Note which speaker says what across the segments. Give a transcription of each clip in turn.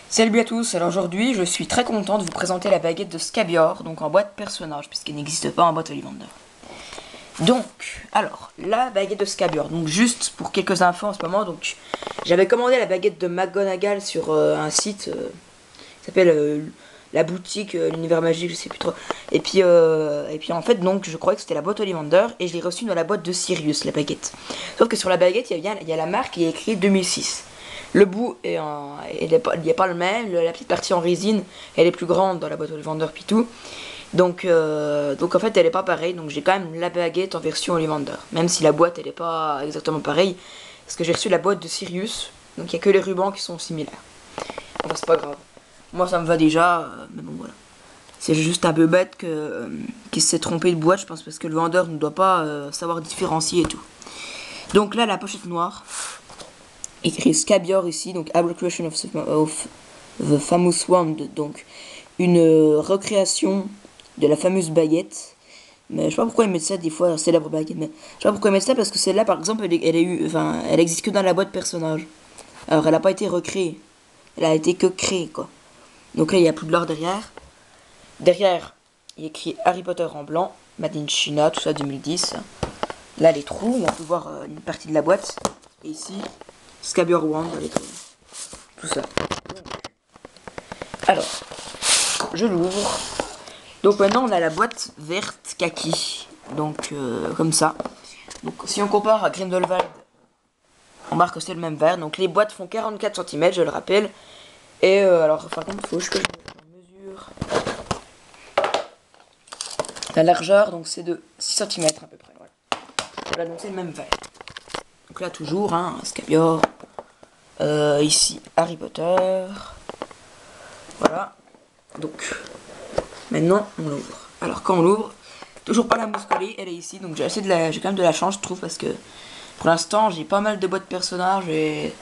Speaker 1: Salut à tous, alors aujourd'hui je suis très content de vous présenter la baguette de Scabior, donc en boîte personnage, puisqu'elle n'existe pas en boîte Ollivander. Donc, alors, la baguette de Scabior, donc juste pour quelques infos en ce moment, donc j'avais commandé la baguette de McGonagall sur un site qui s'appelle la boutique, l'univers magique, je sais plus trop. Et puis en fait, donc je croyais que c'était la boîte Ollivander et je l'ai reçue dans la boîte de Sirius, la baguette. Sauf que sur la baguette, il y a la marque et il y a écrit 2006. Le bout est il n'est pas le même, la petite partie en résine, elle est plus grande dans la boîte Ollivander Pitou. Donc en fait elle est pas pareille, donc j'ai quand même la baguette en version Ollivander. Même si la boîte elle est pas exactement pareille, parce que j'ai reçu la boîte de Sirius, donc il y a que les rubans qui sont similaires. Enfin c'est pas grave. Moi ça me va déjà, mais bon voilà. C'est juste un peu bête qu'il s'est trompé de boîte, je pense, parce que le vendeur ne doit pas savoir différencier et tout. Donc là la pochette noire, écrit Scabior ici, donc Abracration of the Famous Wand, donc une recréation de la fameuse baguette. Mais je sais pas pourquoi ils mettent ça des fois, célèbre baguette, mais je sais pas pourquoi ils mettent ça parce que celle-là par exemple elle existe que dans la boîte personnage. Alors elle a pas été recréée, elle a été que créée quoi. Donc là il y a Poudlard derrière. Derrière il y a écrit Harry Potter en blanc, Made in China, tout ça 2010. Là les trous, on peut voir une partie de la boîte. Et ici Scabior Wand, les trous. Tout ça. Alors, je l'ouvre. Donc maintenant on a la boîte verte kaki. Donc comme ça. Donc si on compare à Grindelwald, on marque que c'est le même verre. Donc les boîtes font 44 cm, je le rappelle. Et alors par contre, il faut que je mesure la largeur, donc c'est de 6 cm à peu près. Voilà, donc c'est le même verre. Donc là toujours, hein, Scabior. Ici Harry Potter. Voilà. Donc maintenant on l'ouvre. Alors quand on l'ouvre, toujours pas la mousse collée, elle est ici. Donc j'ai quand même de la chance je trouve, parce que pour l'instant j'ai pas mal de boîtes personnages et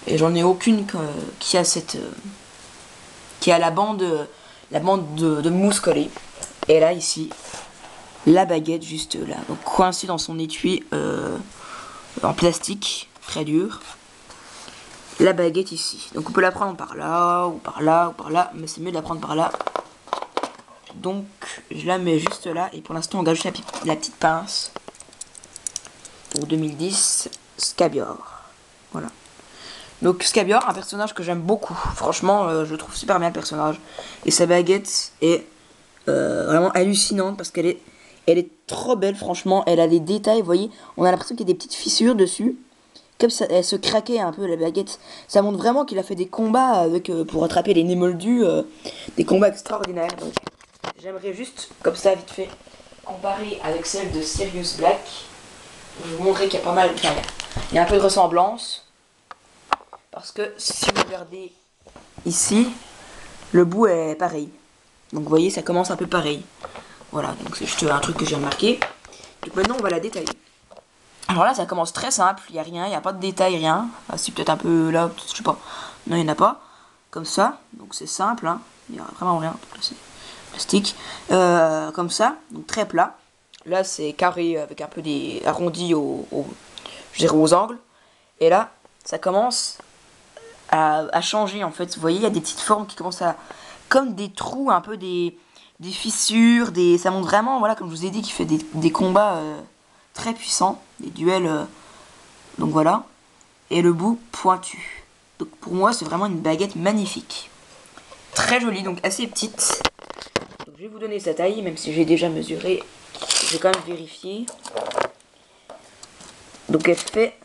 Speaker 1: j'en ai aucune qui a qui a la bande de mousse collée. Et là ici la baguette juste là, donc coincée dans son étui en plastique très dur. La baguette ici, donc on peut la prendre par là ou par là ou par là, mais c'est mieux de la prendre par là. Donc je la mets juste là et pour l'instant on garde juste la petite pince. Pour 2010, Scabior. Voilà. Donc Scabior, un personnage que j'aime beaucoup. Franchement, je trouve super bien le personnage. Et sa baguette est vraiment hallucinante parce elle est trop belle, franchement. Elle a des détails, vous voyez. On a l'impression qu'il y a des petites fissures dessus. Comme ça, elle se craquait un peu la baguette. Ça montre vraiment qu'il a fait des combats avec pour attraper les Némoldus, des combats extraordinaires. Donc j'aimerais juste, comme ça, vite fait, comparer avec celle de Sirius Black. Je vais vous montrer qu'il y a pas mal, enfin, il y a un peu de ressemblance. Parce que si vous regardez ici, le bout est pareil. Donc vous voyez, ça commence un peu pareil. Voilà, donc c'est juste un truc que j'ai remarqué. Donc maintenant, on va la détailler. Alors là, ça commence très simple, il n'y a rien, il n'y a pas de détail, rien. Enfin, si peut-être un peu là, je sais pas. Non, il n'y en a pas. Comme ça, donc c'est simple, hein. Il n'y a vraiment rien. C'est plastique. Comme ça, donc très plat. Là, c'est carré avec un peu des arrondis je dirais aux angles. Et là, ça commence à changer en fait. Vous voyez, il y a des petites formes qui commencent à... Comme des trous, un peu des fissures, ça montre vraiment, voilà, comme je vous ai dit, qu'il fait des combats très puissants, des duels. Donc voilà. Et le bout pointu. Donc pour moi, c'est vraiment une baguette magnifique. Très jolie, donc assez petite. Donc je vais vous donner sa taille, même si j'ai déjà mesuré. Je vais quand même vérifier. Donc elle fait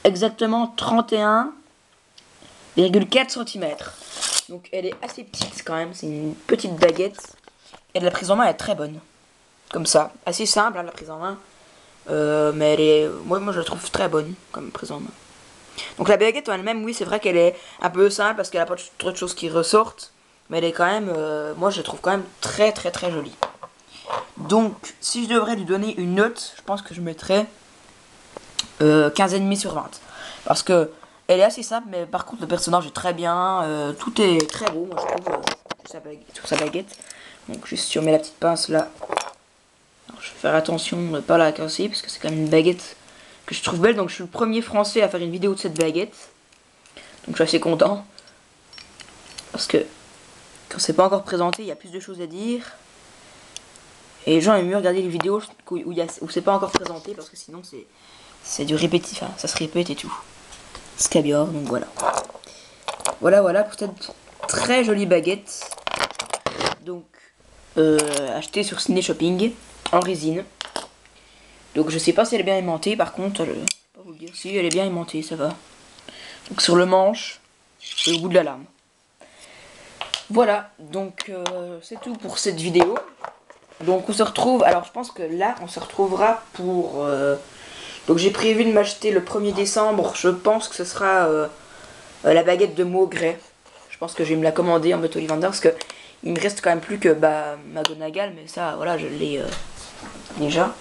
Speaker 1: exactement 31,4 cm. Donc elle est assez petite quand même, c'est une petite baguette. Et la prise en main est très bonne. Comme ça, assez simple hein, la prise en main. Mais elle est, moi je la trouve très bonne comme prise en main. Donc la baguette en elle-même, oui c'est vrai qu'elle est un peu simple parce qu'elle n'a pas trop de choses qui ressortent. Mais elle est quand même, moi je la trouve quand même très très très jolie. Donc si je devrais lui donner une note, je pense que je mettrais 15,5 sur 20. Parce que elle est assez simple, mais par contre le personnage est très bien. Tout est très beau, moi je trouve, sur sa baguette. Donc juste si on met la petite pince là. Alors, je vais faire attention de ne pas la casser, parce que c'est quand même une baguette que je trouve belle. Donc je suis le premier français à faire une vidéo de cette baguette. Donc je suis assez content. Parce que quand c'est pas encore présenté, il y a plus de choses à dire. Et les gens aiment mieux regarder les vidéos où c'est pas encore présenté, parce que sinon c'est du répétitif, ça se répète et tout. Scabior, donc voilà. Voilà pour cette très jolie baguette. Donc achetée sur Ciné Shopping en résine. Donc je sais pas si elle est bien aimantée, par contre, je vais pas vous le dire. Si elle est bien aimantée, ça va. Donc sur le manche et au bout de la lame. Voilà, donc c'est tout pour cette vidéo. Donc on se retrouve, alors je pense que là on se retrouvera pour... donc j'ai prévu de m'acheter le 1er décembre, je pense que ce sera la baguette de Maugrey. Je pense que je vais me la commander en But Ollivander parce que il me reste quand même plus que McGonagall, mais ça voilà je l'ai déjà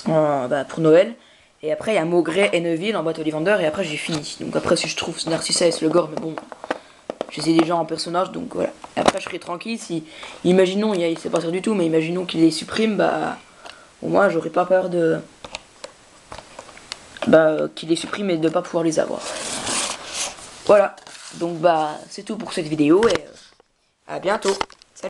Speaker 1: pour Noël. Et après il y a Maugrey et Neville en But Ollivander et après j'ai fini. Donc après si je trouve Narcissa et Slughorn, mais bon... Je sais déjà en personnage, donc voilà. Et après, je serai tranquille si, imaginons, il sait pas sûr du tout, mais imaginons qu'il les supprime, bah, au moins, j'aurais pas peur de, qu'il les supprime et de pas pouvoir les avoir. Voilà. Donc, c'est tout pour cette vidéo et à bientôt.